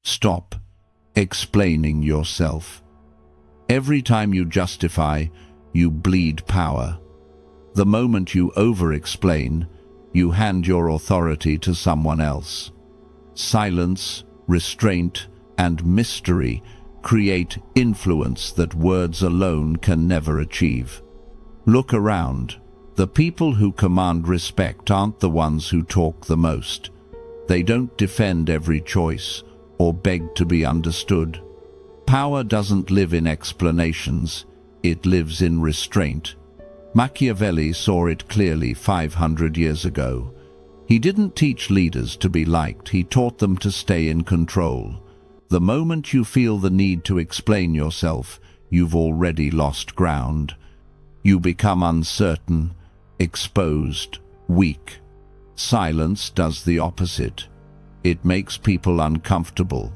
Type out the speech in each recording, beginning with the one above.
Stop explaining yourself. Every time you justify, you bleed power. The moment you over-explain, you hand your authority to someone else. Silence, restraint, and mystery create influence that words alone can never achieve. Look around. The people who command respect aren't the ones who talk the most. They don't defend every choice or beg to be understood. Power doesn't live in explanations, it lives in restraint. Machiavelli saw it clearly 500 years ago. He didn't teach leaders to be liked, he taught them to stay in control. The moment you feel the need to explain yourself, you've already lost ground. You become uncertain, exposed, weak. Silence does the opposite. It makes people uncomfortable.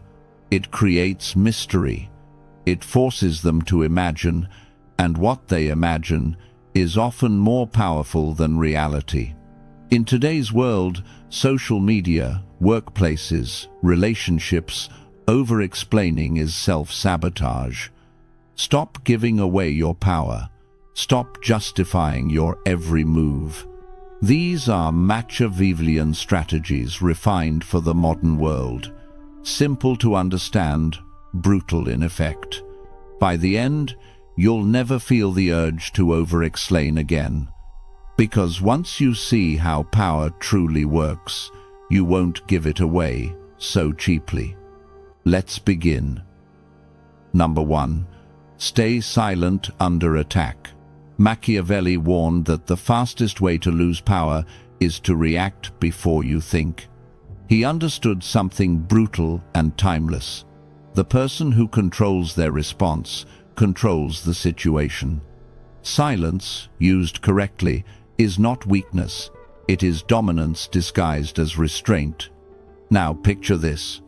It creates mystery. It forces them to imagine, and what they imagine is often more powerful than reality. In today's world, social media, workplaces, relationships, over-explaining is self-sabotage. Stop giving away your power. Stop justifying your every move. These are Machiavellian strategies refined for the modern world. Simple to understand, brutal in effect. By the end, you'll never feel the urge to over-explain again. Because once you see how power truly works, you won't give it away so cheaply. Let's begin. Number 1. Stay silent under attack. Machiavelli warned that the fastest way to lose power is to react before you think. He understood something brutal and timeless. The person who controls their response controls the situation. Silence, used correctly, is not weakness. It is dominance disguised as restraint. Now picture this.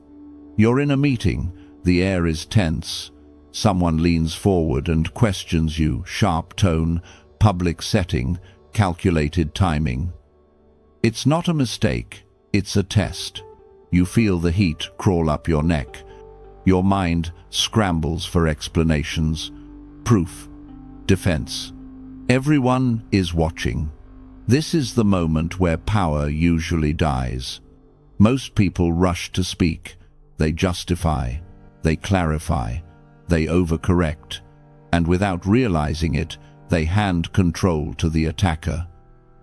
You're in a meeting, the air is tense. Someone leans forward and questions you, sharp tone, public setting, calculated timing. It's not a mistake, it's a test. You feel the heat crawl up your neck. Your mind scrambles for explanations, proof, defense. Everyone is watching. This is the moment where power usually dies. Most people rush to speak. They justify, they clarify, they overcorrect, and without realizing it, they hand control to the attacker.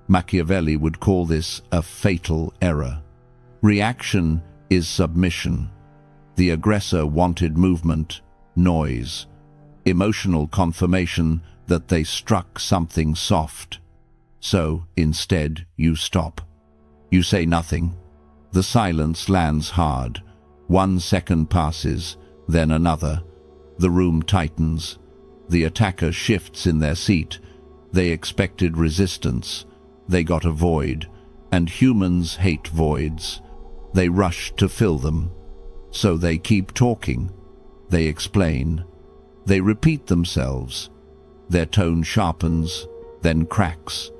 Machiavelli would call this a fatal error. Reaction is submission. The aggressor wanted movement, noise, emotional confirmation that they struck something soft. So, instead, you stop. You say nothing. The silence lands hard. 1 second passes, then another. The room tightens. The attacker shifts in their seat. They expected resistance. They got a void, and humans hate voids. They rush to fill them. So they keep talking. They explain. They repeat themselves. Their tone sharpens, then cracks.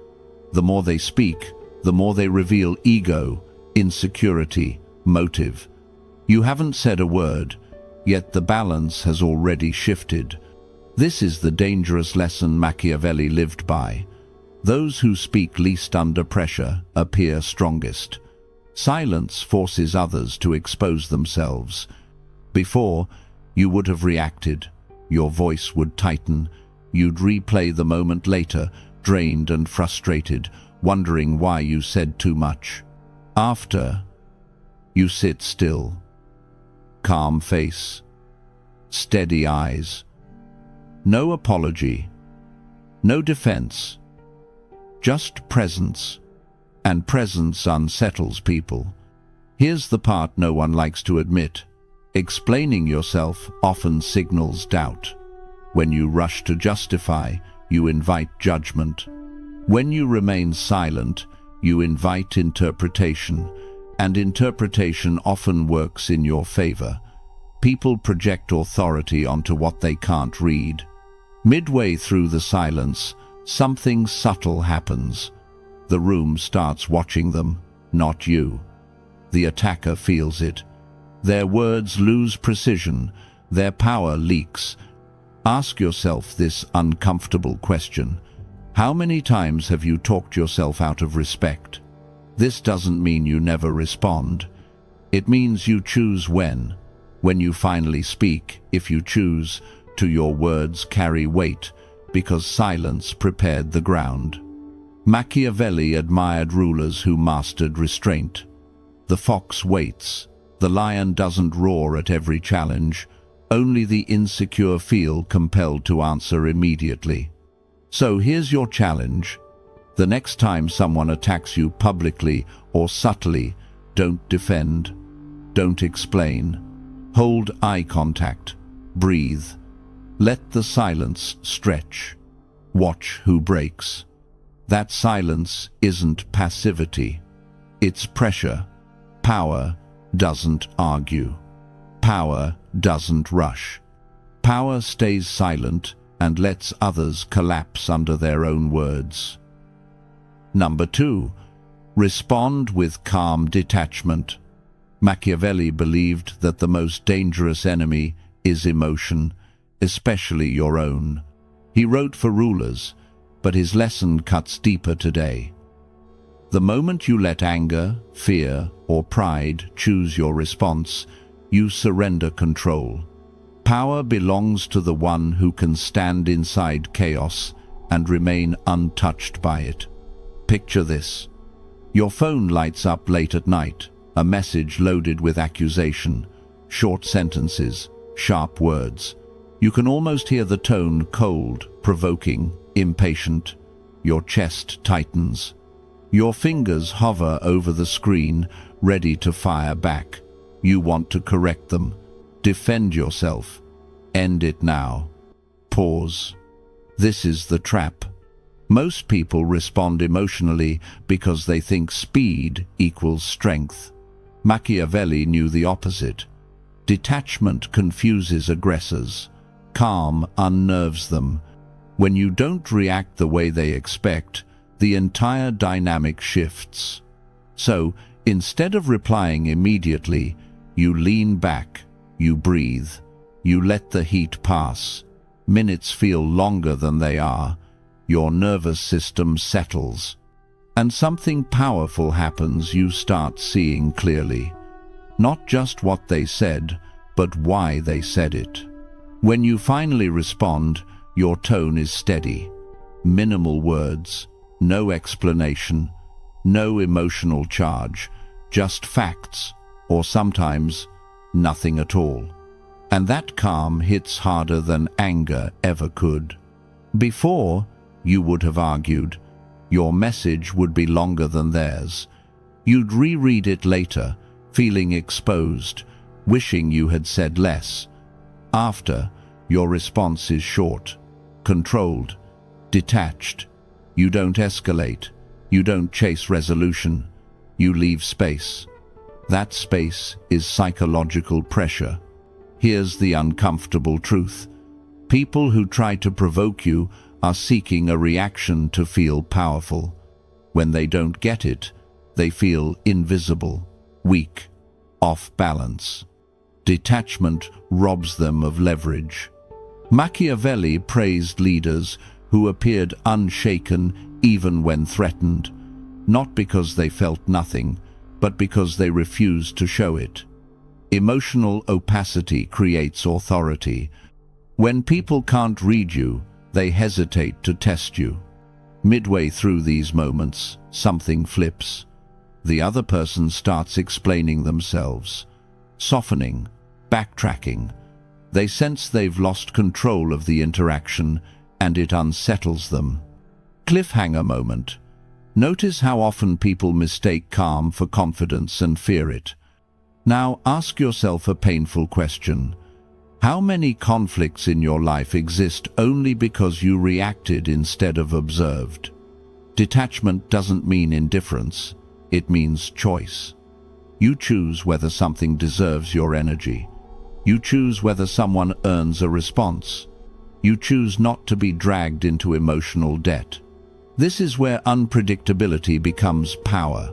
The more they speak, the more they reveal ego, insecurity, motive. You haven't said a word, yet the balance has already shifted. This is the dangerous lesson Machiavelli lived by. Those who speak least under pressure appear strongest. Silence forces others to expose themselves. Before, you would have reacted. Your voice would tighten. You'd replay the moment later, drained and frustrated, wondering why you said too much. After, you sit still. Calm face, steady eyes. No apology, no defense, just presence. And presence unsettles people. Here's the part no one likes to admit. Explaining yourself often signals doubt. When you rush to justify, you invite judgment. When you remain silent, you invite interpretation, and interpretation often works in your favor. People project authority onto what they can't read. Midway through the silence, something subtle happens. The room starts watching them, not you. The attacker feels it. Their words lose precision, their power leaks. Ask yourself this uncomfortable question. How many times have you talked yourself out of respect? This doesn't mean you never respond. It means you choose when you finally speak, if you choose to. Your words carry weight because silence prepared the ground. Machiavelli admired rulers who mastered restraint. The fox waits. The lion doesn't roar at every challenge. Only the insecure feel compelled to answer immediately. So here's your challenge. The next time someone attacks you publicly or subtly, don't defend. Don't explain. Hold eye contact. Breathe. Let the silence stretch. Watch who breaks. That silence isn't passivity. It's pressure. Power doesn't argue. Power doesn't rush. Power stays silent and lets others collapse under their own words. Number 2. Respond with calm detachment. Machiavelli believed that the most dangerous enemy is emotion, especially your own. He wrote for rulers, but his lesson cuts deeper today. The moment you let anger, fear, or pride choose your response, you surrender control. Power belongs to the one who can stand inside chaos and remain untouched by it. Picture this. Your phone lights up late at night, a message loaded with accusation, short sentences, sharp words. You can almost hear the tone cold, provoking, impatient. Your chest tightens. Your fingers hover over the screen, ready to fire back. You want to correct them. Defend yourself. End it now. Pause. This is the trap. Most people respond emotionally because they think speed equals strength. Machiavelli knew the opposite. Detachment confuses aggressors. Calm unnerves them. When you don't react the way they expect, the entire dynamic shifts. So, instead of replying immediately, you lean back, you breathe, you let the heat pass. Minutes feel longer than they are. Your nervous system settles. And something powerful happens. You start seeing clearly. Not just what they said, but why they said it. When you finally respond, your tone is steady. Minimal words, no explanation, no emotional charge, just facts, or sometimes nothing at all. And that calm hits harder than anger ever could. Before, you would have argued. Your message would be longer than theirs. You'd reread it later, feeling exposed, wishing you had said less. After, your response is short, controlled, detached. You don't escalate. You don't chase resolution. You leave space. That space is psychological pressure. Here's the uncomfortable truth. People who try to provoke you are seeking a reaction to feel powerful. When they don't get it, they feel invisible, weak, off balance. Detachment robs them of leverage. Machiavelli praised leaders who appeared unshaken even when threatened, not because they felt nothing, but because they refused to show it. Emotional opacity creates authority. When people can't read you, they hesitate to test you. Midway through these moments, something flips. The other person starts explaining themselves, softening, backtracking. They sense they've lost control of the interaction, and it unsettles them. Cliffhanger moment. Notice how often people mistake calm for confidence and fear it. Now ask yourself a painful question. How many conflicts in your life exist only because you reacted instead of observed? Detachment doesn't mean indifference. It means choice. You choose whether something deserves your energy. You choose whether someone earns a response. You choose not to be dragged into emotional debt. This is where unpredictability becomes power.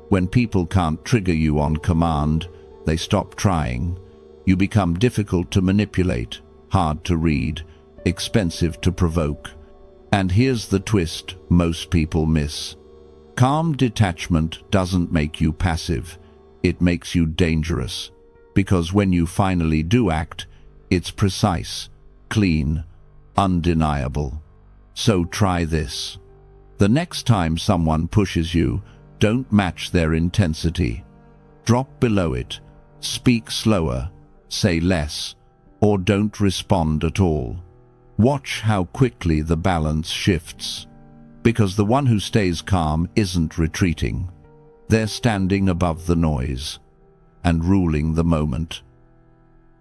When people can't trigger you on command, They stop trying. You become difficult to manipulate, hard to read, expensive to provoke. And here's the twist most people miss. Calm detachment doesn't make you passive. It makes you dangerous. Because when you finally do act, it's precise, clean, undeniable. So try this. The next time someone pushes you, don't match their intensity. Drop below it, speak slower, say less, or don't respond at all. Watch how quickly the balance shifts. Because the one who stays calm isn't retreating. They're standing above the noise and ruling the moment.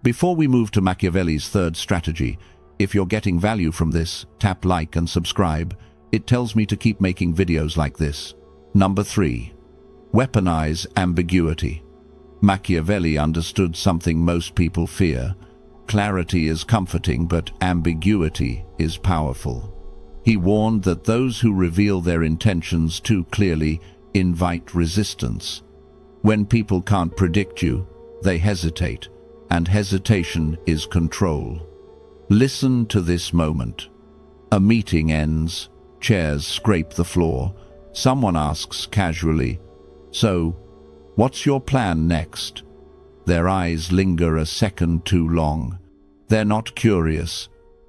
Before we move to Machiavelli's third strategy, if you're getting value from this, tap like and subscribe. It tells me to keep making videos like this. Number 3. Weaponize ambiguity. Machiavelli understood something most people fear. Clarity is comforting, but ambiguity is powerful. He warned that those who reveal their intentions too clearly invite resistance. When people can't predict you, they hesitate, and hesitation is control. Listen to this moment. A meeting ends, chairs scrape the floor, someone asks casually, "So, what's your plan next?" Their eyes linger a second too long. They're not curious,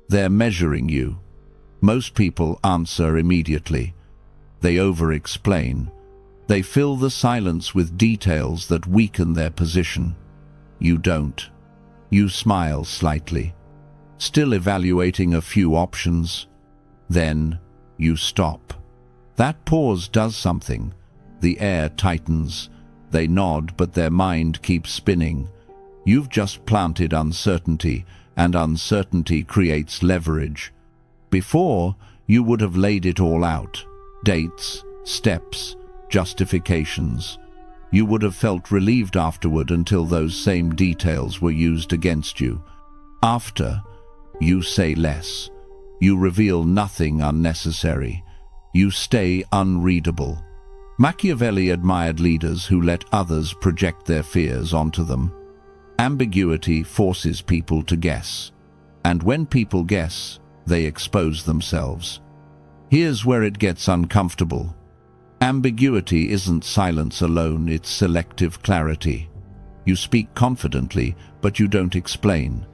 they're measuring you. Most people answer immediately. They over-explain. They fill the silence with details that weaken their position. You don't. You smile slightly, still evaluating a few options. Then you stop. That pause does something. The air tightens. They nod, but their mind keeps spinning. You've just planted uncertainty, and uncertainty creates leverage. Before, you would have laid it all out. Dates, steps, justifications. You would have felt relieved afterward until those same details were used against you. After, you say less. You reveal nothing unnecessary. You stay unreadable. Machiavelli admired leaders who let others project their fears onto them. Ambiguity forces people to guess. And when people guess, they expose themselves. Here's where it gets uncomfortable. Ambiguity isn't silence alone, it's selective clarity. You speak confidently, but you don't explain.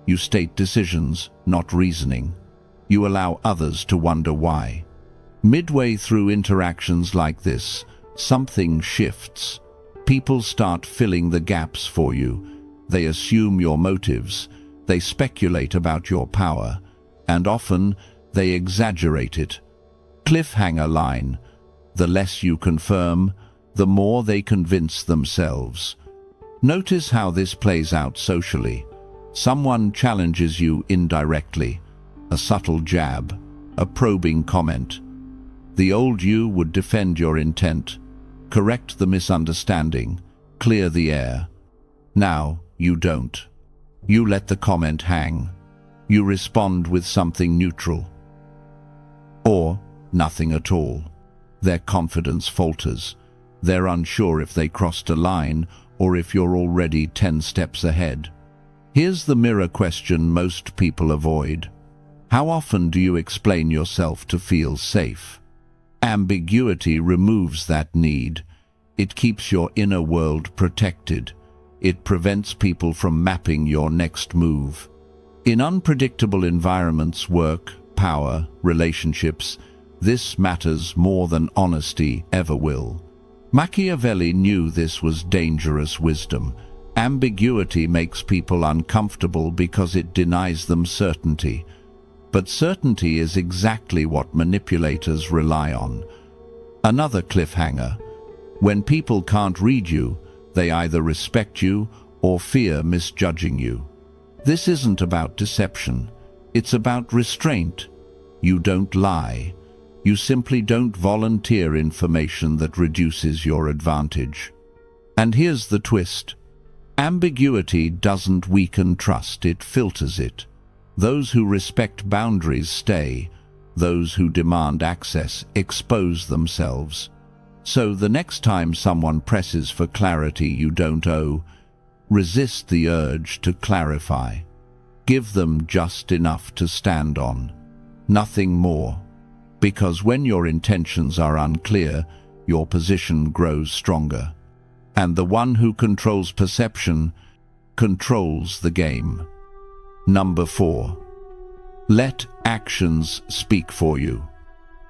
You state decisions, not reasoning. You allow others to wonder why. Midway through interactions like this, something shifts. People start filling the gaps for you. They assume your motives. They speculate about your power. And often, they exaggerate it. Cliffhanger line. The less you confirm, the more they convince themselves. Notice how this plays out socially. Someone challenges you indirectly. A subtle jab, a probing comment. The old you would defend your intent, correct the misunderstanding, clear the air. Now, you don't. You let the comment hang. You respond with something neutral. Or nothing at all. Their confidence falters. They're unsure if they crossed a line or if you're already 10 steps ahead. Here's the mirror question most people avoid. How often do you explain yourself to feel safe? Ambiguity removes that need. It keeps your inner world protected. It prevents people from mapping your next move. In unpredictable environments, work, power, relationships, this matters more than honesty ever will. Machiavelli knew this was dangerous wisdom. Ambiguity makes people uncomfortable because it denies them certainty. But certainty is exactly what manipulators rely on. Another cliffhanger. When people can't read you, they either respect you or fear misjudging you. This isn't about deception. It's about restraint. You don't lie. You simply don't volunteer information that reduces your advantage. And here's the twist. Ambiguity doesn't weaken trust, it filters it. Those who respect boundaries stay. Those who demand access expose themselves. So the next time someone presses for clarity you don't owe, Resist the urge to clarify. Give them just enough to stand on. Nothing more. Because when your intentions are unclear, your position grows stronger. And the one who controls perception controls the game. Number 4. Let actions speak for you.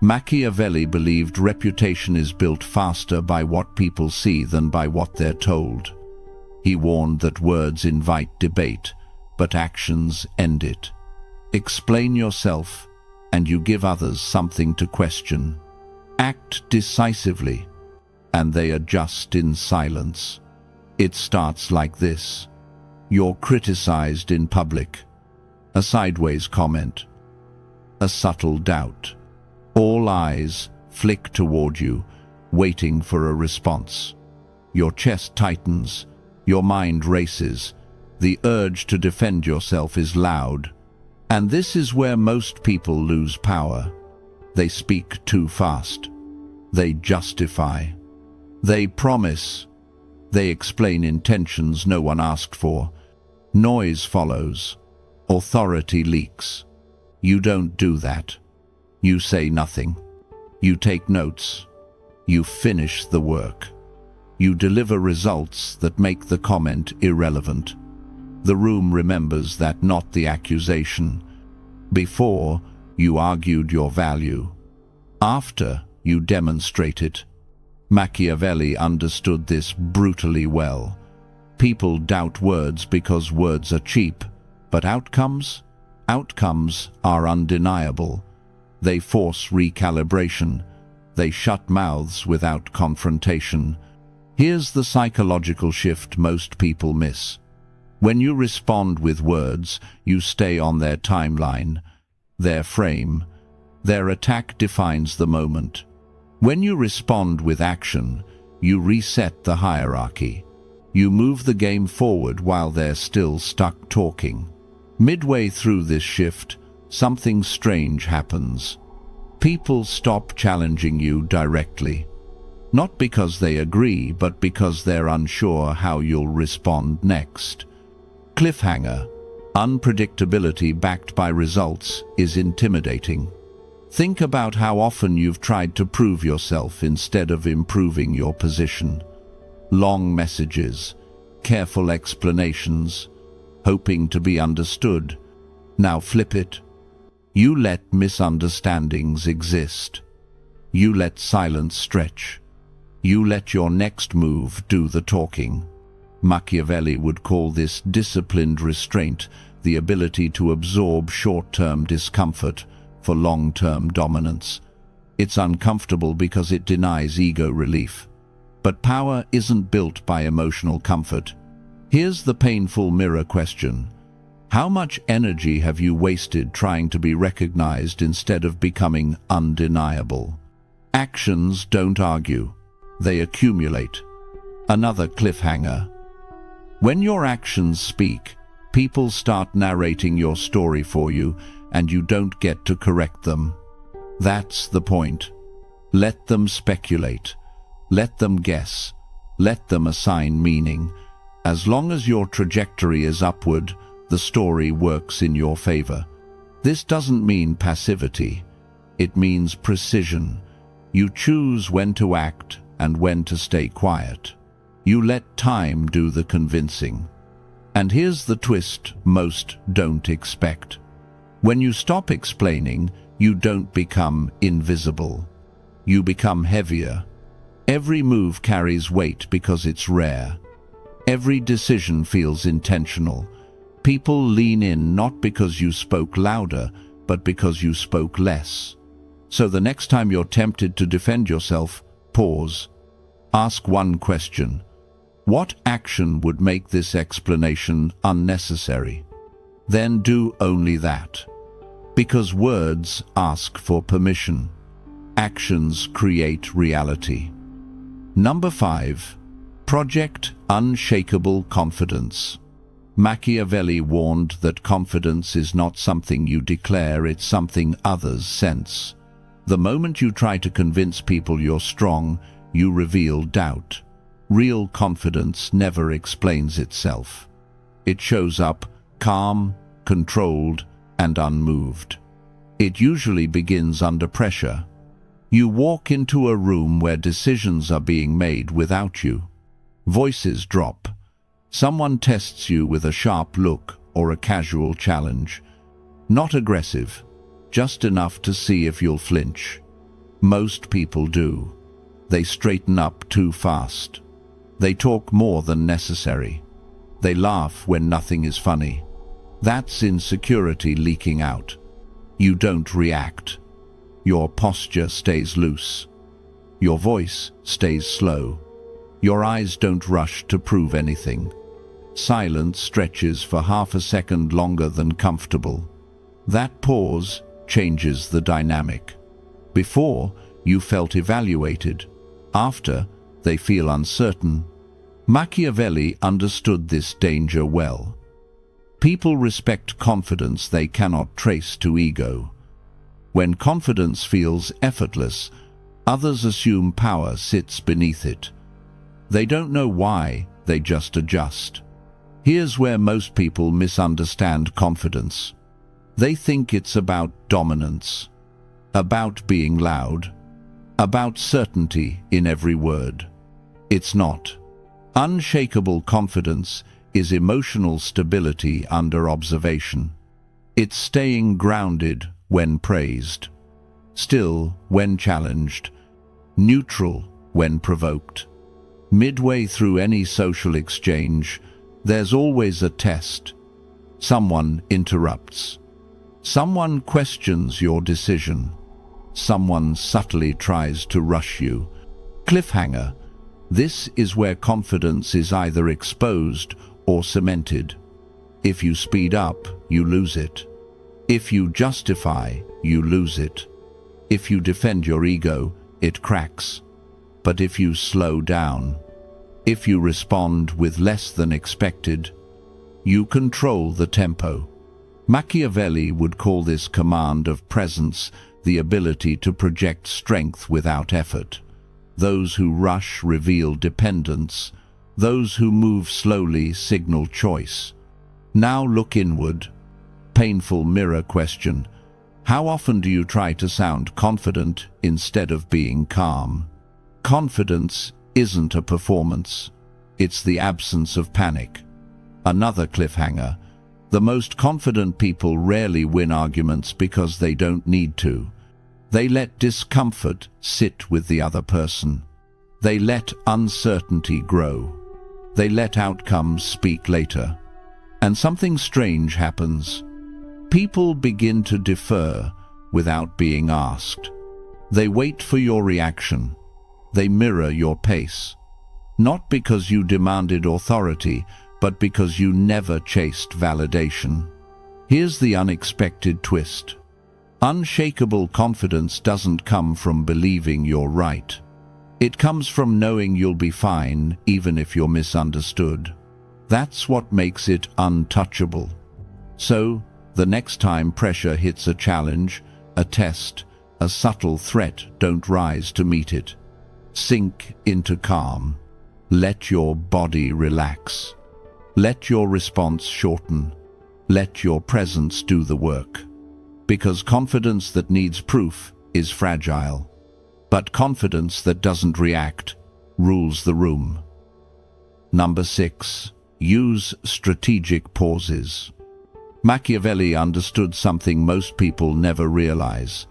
Machiavelli believed reputation is built faster by what people see than by what they're told. He warned that words invite debate, but actions end it. Explain yourself, and you give others something to question. Act decisively, and they adjust in silence. It starts like this. You're criticized in public. A sideways comment. A subtle doubt. All eyes flick toward you, waiting for a response. Your chest tightens. Your mind races. The urge to defend yourself is loud. And this is where most people lose power. They speak too fast. They justify. They promise. They explain intentions no one asked for. Noise follows. Authority leaks. You don't do that. You say nothing. You take notes. You finish the work. You deliver results that make the comment irrelevant. The room remembers that, not the accusation. Before, you argued your value. After, you demonstrate it. Machiavelli understood this brutally well. People doubt words because words are cheap, but outcomes? Outcomes are undeniable. They force recalibration. They shut mouths without confrontation. Here's the psychological shift most people miss. When you respond with words, you stay on their timeline, their frame. Their attack defines the moment. When you respond with action, you reset the hierarchy. You move the game forward while they're still stuck talking. Midway through this shift, something strange happens. People stop challenging you directly. Not because they agree, but because they're unsure how you'll respond next. Cliffhanger. Unpredictability backed by results is intimidating. Think about how often you've tried to prove yourself instead of improving your position. Long messages, careful explanations, hoping to be understood. Now flip it. You let misunderstandings exist. You let silence stretch. You let your next move do the talking. Machiavelli would call this disciplined restraint, the ability to absorb short-term discomfort for long-term dominance. It's uncomfortable because it denies ego relief. But power isn't built by emotional comfort. Here's the painful mirror question. How much energy have you wasted trying to be recognized instead of becoming undeniable? Actions don't argue. They accumulate. Another cliffhanger. When your actions speak, people start narrating your story for you, and you don't get to correct them. That's the point. Let them speculate. Let them guess. Let them assign meaning. As long as your trajectory is upward, the story works in your favor. This doesn't mean passivity. It means precision. You choose when to act and when to stay quiet. You let time do the convincing. And here's the twist most don't expect. When you stop explaining, you don't become invisible. You become heavier. Every move carries weight because it's rare. Every decision feels intentional. People lean in not because you spoke louder, but because you spoke less. So the next time you're tempted to defend yourself, pause. Ask one question. What action would make this explanation unnecessary? Then do only that. Because words ask for permission. Actions create reality. Number 5. Project unshakable confidence. Machiavelli warned that confidence is not something you declare, it's something others sense. The moment you try to convince people you're strong, you reveal doubt. Real confidence never explains itself. It shows up calm, controlled, and unmoved. It usually begins under pressure. You walk into a room where decisions are being made without you. Voices drop. Someone tests you with a sharp look or a casual challenge. Not aggressive, just enough to see if you'll flinch. Most people do. They straighten up too fast. They talk more than necessary. They laugh when nothing is funny. That's insecurity leaking out. You don't react. Your posture stays loose. Your voice stays slow. Your eyes don't rush to prove anything. Silence stretches for half a second longer than comfortable. That pause changes the dynamic. Before, you felt evaluated. After, they feel uncertain. Machiavelli understood this danger well. People respect confidence they cannot trace to ego. When confidence feels effortless, others assume power sits beneath it. They don't know why, they just adjust. Here's where most people misunderstand confidence. They think it's about dominance, about being loud, about certainty in every word. It's not. Unshakable confidence is emotional stability under observation. It's staying grounded when praised, still when challenged, neutral when provoked. Midway through any social exchange, there's always a test. Someone interrupts. Someone questions your decision. Someone subtly tries to rush you. Cliffhanger. This is where confidence is either exposed or cemented. If you speed up, you lose it. If you justify, you lose it. If you defend your ego, it cracks. But if you slow down, if you respond with less than expected, you control the tempo. Machiavelli would call this command of presence the ability to project strength without effort. Those who rush reveal dependence. Those who move slowly signal choice. Now look inward. Painful mirror question. How often do you try to sound confident instead of being calm? Confidence isn't a performance. It's the absence of panic. Another cliffhanger. The most confident people rarely win arguments because they don't need to. They let discomfort sit with the other person. They let uncertainty grow. They let outcomes speak later. And something strange happens. People begin to defer without being asked. They wait for your reaction. They mirror your pace. Not because you demanded authority, but because you never chased validation. Here's the unexpected twist. Unshakable confidence doesn't come from believing you're right. It comes from knowing you'll be fine even if you're misunderstood. That's what makes it untouchable. So, the next time pressure hits a challenge, a test, a subtle threat, don't rise to meet it. Sink into calm. Let your body relax. Let your response shorten. Let your presence do the work. Because confidence that needs proof is fragile. But confidence that doesn't react rules the room. Number 6. Use strategic pauses. Machiavelli understood something most people never realize.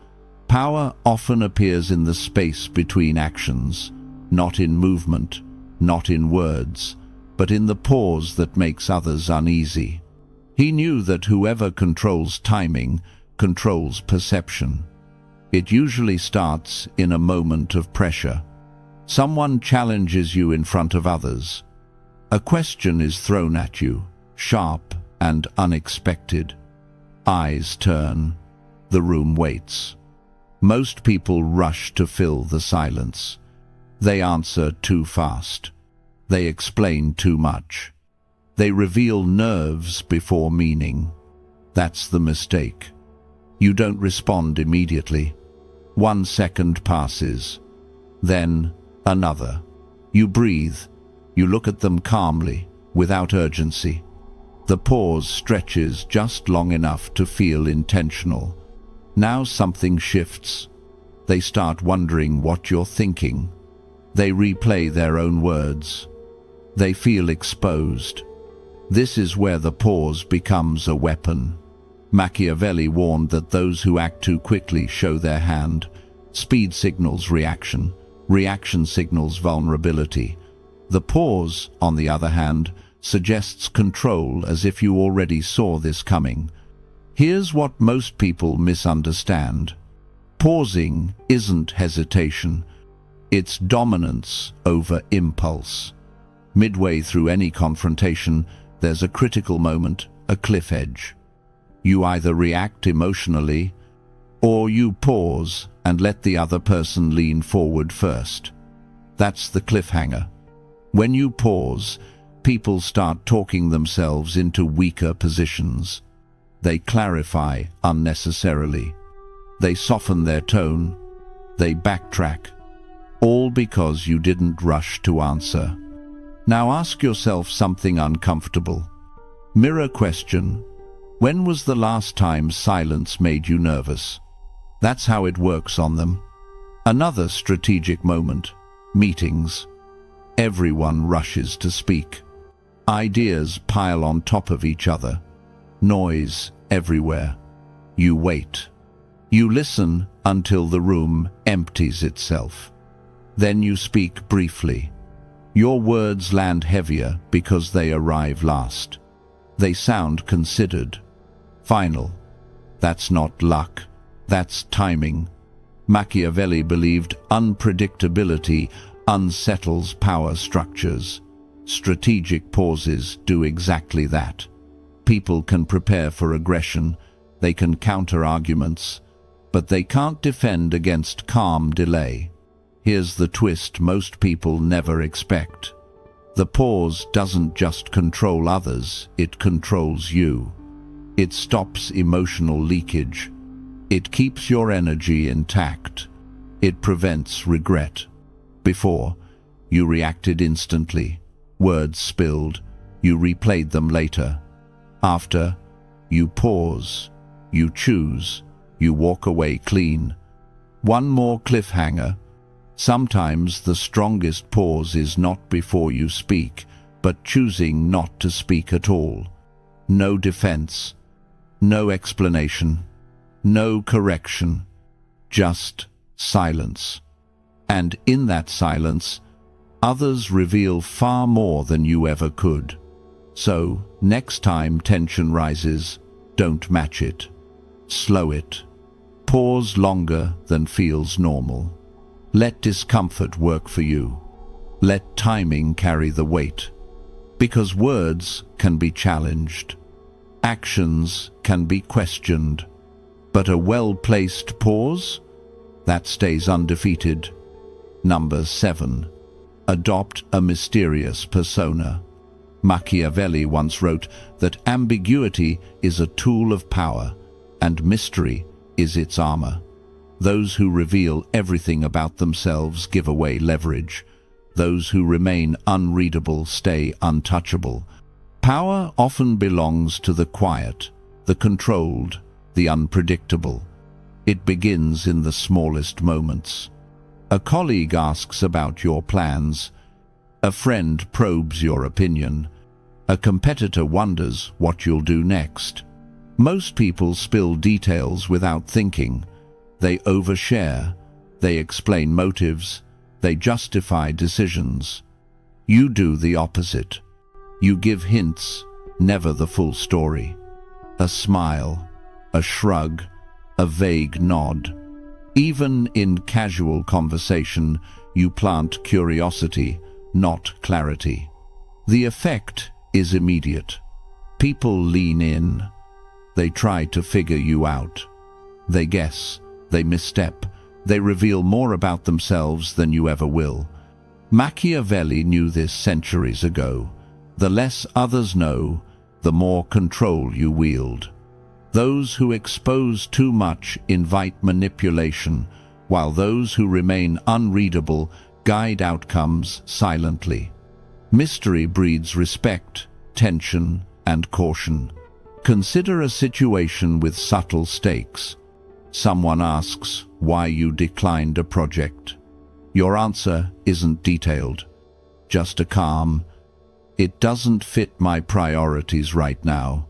Power often appears in the space between actions, not in movement, not in words, but in the pause that makes others uneasy. He knew that whoever controls timing controls perception. It usually starts in a moment of pressure. Someone challenges you in front of others. A question is thrown at you, sharp and unexpected. Eyes turn. The room waits. Most people rush to fill the silence. They answer too fast. They explain too much. They reveal nerves before meaning. That's the mistake. You don't respond immediately. 1 second passes. Then another. You breathe, You look at them calmly, without urgency. The pause stretches just long enough to feel intentional. Now something shifts. They start wondering what you're thinking. They replay their own words. They feel exposed. This is where the pause becomes a weapon. Machiavelli warned that those who act too quickly show their hand. Speed signals reaction. Reaction signals vulnerability. The pause, on the other hand, suggests control, as if you already saw this coming. Here's what most people misunderstand. Pausing isn't hesitation. It's dominance over impulse. Midway through any confrontation, there's a critical moment, a cliff edge. You either react emotionally, or you pause and let the other person lean forward first. That's the cliffhanger. When you pause, people start talking themselves into weaker positions. They clarify unnecessarily. They soften their tone. They backtrack. All because you didn't rush to answer. Now ask yourself something uncomfortable. Mirror question: when was the last time silence made you nervous? That's how it works on them. Another strategic moment: meetings. Everyone rushes to speak. Ideas pile on top of each other. Noise everywhere. You wait. You listen until the room empties itself. Then you speak briefly. Your words land heavier because they arrive last. They sound considered, final. That's not luck. That's timing. Machiavelli believed unpredictability unsettles power structures. Strategic pauses do exactly that. People can prepare for aggression, they can counter arguments, but they can't defend against calm delay. Here's the twist most people never expect. The pause doesn't just control others, it controls you. It stops emotional leakage. It keeps your energy intact. It prevents regret. Before, you reacted instantly. Words spilled. You replayed them later. After, you pause. You choose. You walk away clean. One more cliffhanger. Sometimes the strongest pause is not before you speak, but choosing not to speak at all. No defense. No explanation. No correction. Just silence. And in that silence, others reveal far more than you ever could. So, next time tension rises, don't match it. Slow it. Pause longer than feels normal. Let discomfort work for you. Let timing carry the weight. Because words can be challenged. Actions can be questioned. But a well-placed pause? That stays undefeated. Number 7. Adopt a mysterious persona. Machiavelli once wrote that ambiguity is a tool of power, and mystery is its armor. Those who reveal everything about themselves give away leverage. Those who remain unreadable stay untouchable. Power often belongs to the quiet, the controlled, the unpredictable. It begins in the smallest moments. A colleague asks about your plans. A friend probes your opinion. A competitor wonders what you'll do next. Most people spill details without thinking. They overshare. They explain motives. They justify decisions. You do the opposite. You give hints, never the full story. A smile, a shrug, a vague nod. Even in casual conversation, you plant curiosity, not clarity. The effect is immediate. People lean in. They try to figure you out. They guess. They misstep. They reveal more about themselves than you ever will. Machiavelli knew this centuries ago. The less others know, the more control you wield. Those who expose too much invite manipulation, while those who remain unreadable guide outcomes silently. Mystery breeds respect, tension, and caution. Consider a situation with subtle stakes. Someone asks why you declined a project. Your answer isn't detailed, just a calm, "It doesn't fit my priorities right now."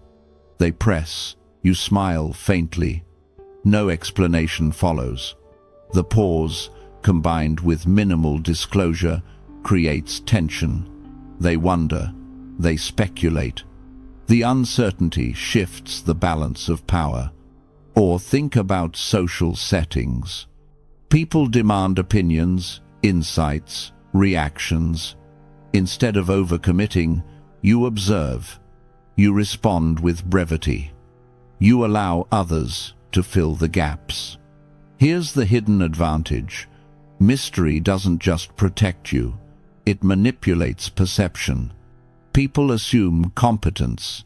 They press. You smile faintly. No explanation follows. The pause, combined with minimal disclosure, creates tension. They wonder. They speculate. The uncertainty shifts the balance of power. Or think about social settings. People demand opinions, insights, reactions. Instead of overcommitting, you observe. You respond with brevity. You allow others to fill the gaps. Here's the hidden advantage. Mystery doesn't just protect you, it manipulates perception. People assume competence.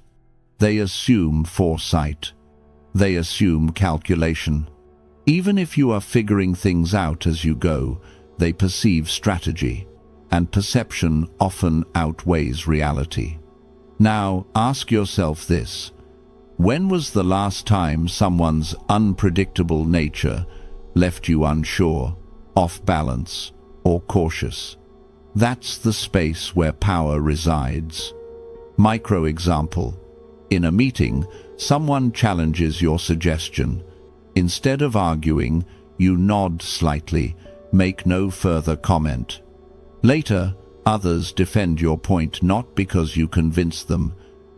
They assume foresight. They assume calculation. Even if you are figuring things out as you go, they perceive strategy, and perception often outweighs reality. Now, ask yourself this. When was the last time someone's unpredictable nature left you unsure, off balance, or cautious? That's the space where power resides. Micro example. In a meeting, someone challenges your suggestion. Instead of arguing, you nod slightly, make no further comment. Later, others defend your point not because you convinced them,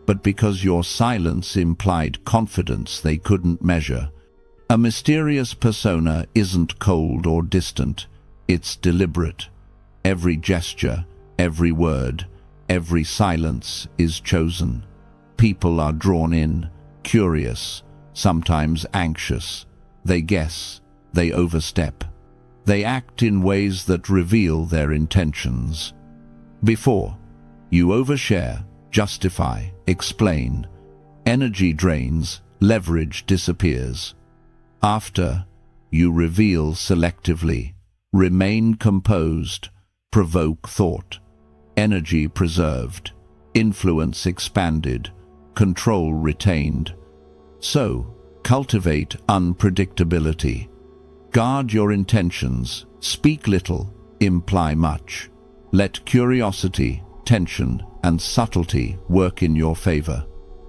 but because your silence implied confidence they couldn't measure. A mysterious persona isn't cold or distant, it's deliberate. Every gesture, every word, every silence is chosen. People are drawn in, curious, sometimes anxious. They guess, they overstep. They act in ways that reveal their intentions. Before, you overshare, justify, explain. Energy drains, leverage disappears. After, you reveal selectively, remain composed, provoke thought. Energy preserved, influence expanded, control retained. So, cultivate unpredictability. Guard your intentions, speak little, imply much. Let curiosity, tension, and subtlety work in your favor.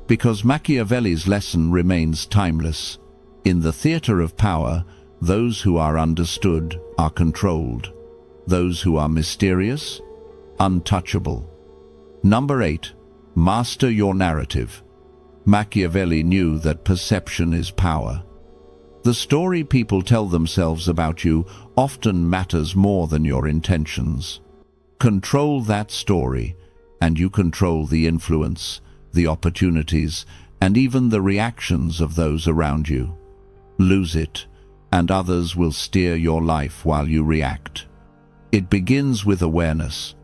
Because Machiavelli's lesson remains timeless. In the theater of power, those who are understood are controlled. Those who are mysterious, untouchable. Number 8. Master your narrative. Machiavelli knew that perception is power. The story people tell themselves about you often matters more than your intentions. Control that story, and you control the influence, the opportunities, and even the reactions of those around you. Lose it, and others will steer your life while you react. It begins with awareness.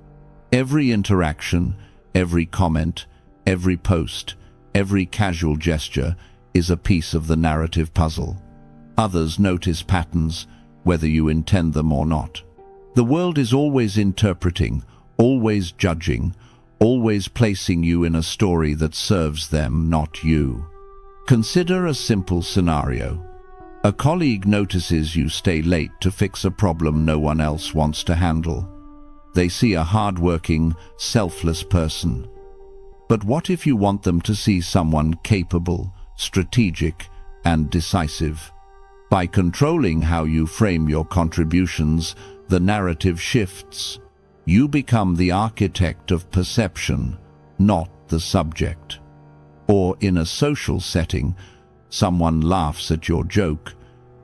Every interaction, every comment, every post, every casual gesture is a piece of the narrative puzzle. Others notice patterns, whether you intend them or not. The world is always interpreting, always judging, always placing you in a story that serves them, not you. Consider a simple scenario. A colleague notices you stay late to fix a problem no one else wants to handle. They see a hard-working, selfless person. But what if you want them to see someone capable, strategic, and decisive? By controlling how you frame your contributions, the narrative shifts. You become the architect of perception, not the subject. Or in a social setting, someone laughs at your joke.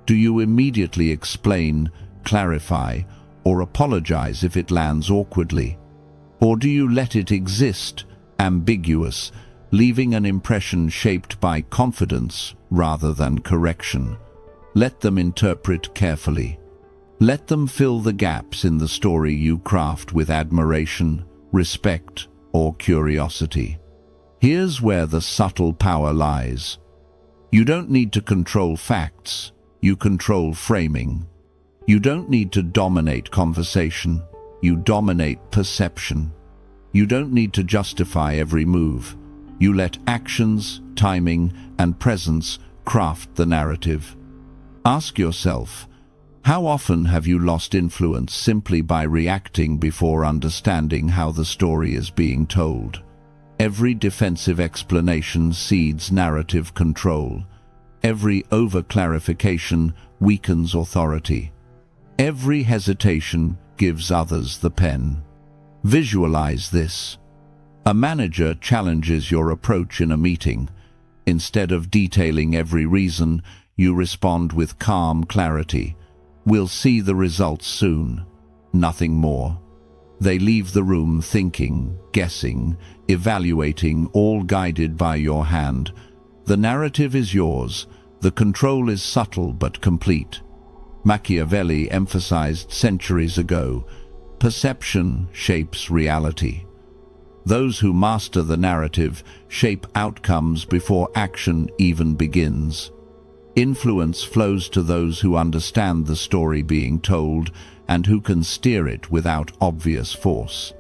Do you immediately explain, clarify, or apologize if it lands awkwardly? Or do you let it exist, ambiguous, leaving an impression shaped by confidence rather than correction? Let them interpret carefully. Let them fill the gaps in the story you craft with admiration, respect, or curiosity. Here's where the subtle power lies. You don't need to control facts, you control framing. You don't need to dominate conversation, you dominate perception. You don't need to justify every move. You let actions, timing, and presence craft the narrative. Ask yourself, how often have you lost influence simply by reacting before understanding how the story is being told? Every defensive explanation cedes narrative control. Every over-clarification weakens authority. Every hesitation gives others the pen. Visualize this. A manager challenges your approach in a meeting. Instead of detailing every reason, you respond with calm clarity. We'll see the results soon. Nothing more. They leave the room thinking, guessing, evaluating, all guided by your hand. The narrative is yours. The control is subtle but complete. Machiavelli emphasized centuries ago, perception shapes reality. Those who master the narrative shape outcomes before action even begins. Influence flows to those who understand the story being told and who can steer it without obvious force.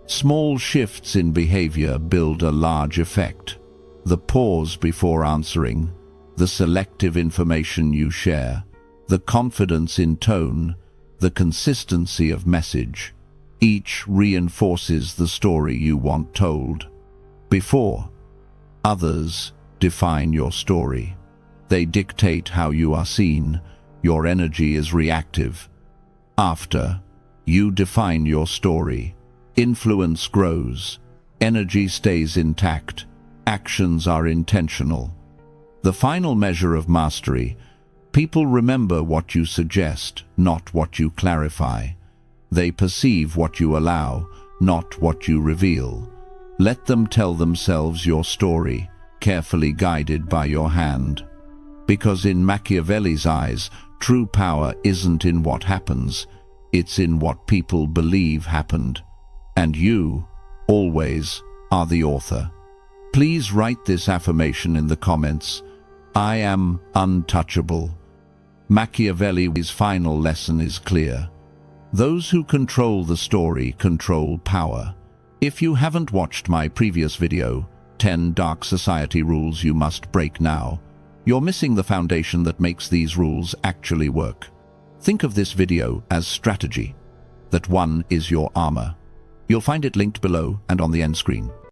Small shifts in behavior build a large effect. The pause before answering, the selective information you share, the confidence in tone, the consistency of message, each reinforces the story you want told. Before, others define your story. They dictate how you are seen. Your energy is reactive. After, you define your story. Influence grows. Energy stays intact. Actions are intentional. The final measure of mastery: people remember what you suggest, not what you clarify. They perceive what you allow, not what you reveal. Let them tell themselves your story, carefully guided by your hand. Because in Machiavelli's eyes, true power isn't in what happens, it's in what people believe happened. And you, always, are the author. Please write this affirmation in the comments. I am untouchable. Machiavelli's final lesson is clear. Those who control the story control power. If you haven't watched my previous video, 10 Dark Society Rules You Must Break Now, you're missing the foundation that makes these rules actually work. Think of this video as strategy. That one is your armor. You'll find it linked below and on the end screen.